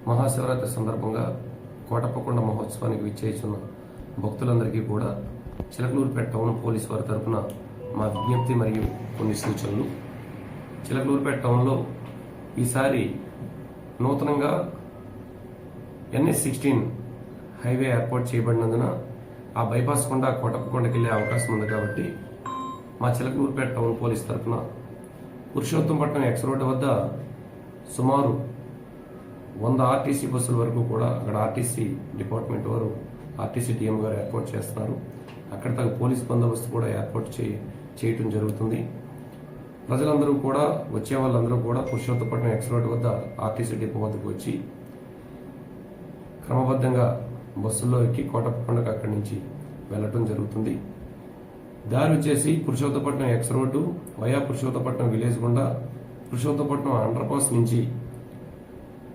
మహాశివరాత్రి సందర్భంగా కోటప్పకొండ మహోత్సవానికి విచ్చేస్తున్న భక్తులందరికీ కూడా చిలకలూరుపేట టౌన్ పోలీసు వారి తరఫున మా విజ్ఞప్తి మరియు కొన్ని సూచనలు. చిలకలూరుపేట టౌన్లో ఈసారి నూతనంగా NH-16 హైవే ఏర్పాటు చేయబడినందున ఆ బైపాస్ కొండ కోటప్పకొండకి వెళ్లే అవకాశం ఉంది. కాబట్టి మా చిలకలూరుపేట టౌన్ పోలీస్ తరఫున పురుషోత్తంపట్నం ఎక్స్ రోడ్డు వద్ద సుమారు 100 RTC బస్సుల వరకు కూడా అక్కడ RTC డిపార్ట్మెంట్ వారు RTC DM గారు ఏర్పాటు చేస్తున్నారు. అక్కడ తగ్గ పోలీస్ బందోబస్తు కూడా ఏర్పాటు చేయటం జరుగుతుంది. ప్రజలందరూ కూడా వచ్చే వాళ్ళందరూ కూడా పురుషోత్తపట్నం ఎక్స్ రోడ్ వద్ద RTC డిపో వద్దకు వచ్చి క్రమబద్ధంగా బస్సుల్లో ఎక్కి కోటప్పకొండకు అక్కడి నుంచి వెళ్లటం జరుగుతుంది. దారి వచ్చేసి Purushottapatnam X road via Purushottapatnam village గుండా పురుషోత్తపట్నం అండర్ పాస్ నుంచి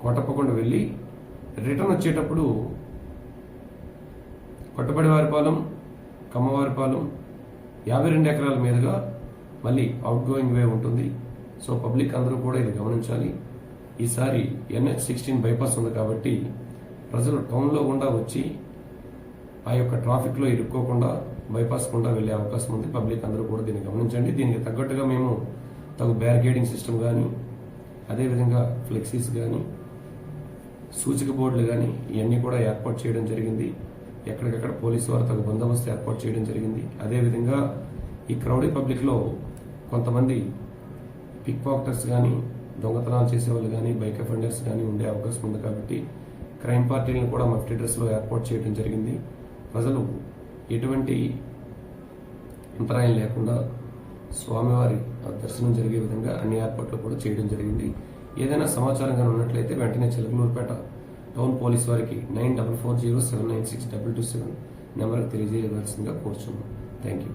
కోటప్పకొండ వెళ్ళి రిటర్న్ వచ్చేటప్పుడు కొట్టపడివారిపాలెం, కమ్మవారిపాలెం 52 ఎకరాల మీదుగా మళ్ళీ అవుట్ గోయింగ్ వే ఉంటుంది. సో పబ్లిక్ అందరూ కూడా ఇది గమనించాలి. ఈసారి NH-16 బైపాస్ ఉంది కాబట్టి ప్రజలు టౌన్లో గుండా వచ్చి ఆ యొక్క ట్రాఫిక్లో ఇరుక్కోకుండా బైపాస్ గుండా వెళ్లే అవకాశం ఉంది. పబ్లిక్ అందరూ కూడా దీన్ని గమనించండి. దీనికి తగ్గట్టుగా మేము తగు బ్యారికేడింగ్ సిస్టమ్ కానీ, అదేవిధంగా ఫ్లెక్సీస్ కానీ, సూచిక బోర్డులు కానీ ఇవన్నీ కూడా ఏర్పాటు చేయడం జరిగింది. ఎక్కడికక్కడ పోలీసు వారు తగు బందోబస్తు ఏర్పాటు చేయడం జరిగింది. అదేవిధంగా ఈ క్రౌడీ పబ్లిక్లో కొంతమంది పిక్ పాకెటర్స్ కానీ, దొంగతనాలు చేసేవాళ్ళు కానీ, బైక్ అఫెండర్స్ కానీ ఉండే అవకాశం ఉంది. కాబట్టి క్రైమ్ పార్టీలను కూడా మఫ్టీ డ్రెస్లో ఏర్పాటు చేయడం జరిగింది. ప్రజలు ఎటువంటి అంతరాయం లేకుండా స్వామివారి దర్శనం జరిగే విధంగా అన్ని ఏర్పాట్లు కూడా చేయడం జరిగింది. ఏదైనా సమాచారం కానీ ఉన్నట్లయితే వెంటనే చిలకలూరుపేట టౌన్ పోలీస్ వారికి 9440796227 నెంబర్కి తెలియజేయవలసిందిగా కోరుచున్నాం. Thank you.